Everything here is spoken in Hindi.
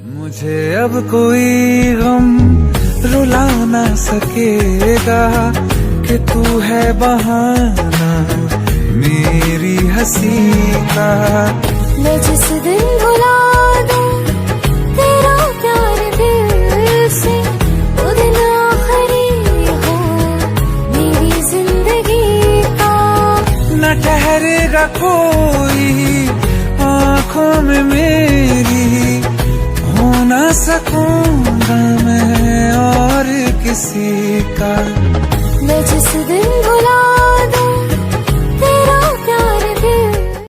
मुझे अब कोई गम रुला ना सकेगा कि तू है बहाना मेरी हंसी का। मैं जिस दिन भुला दूं तेरा प्यार दिल से, वो दिन आखिरी हो मेरी जिंदगी का। न ठहरेगा कोई आँखों में मेरी, हो ना सकूंगा मैं और किसी का। मैं जिस दिन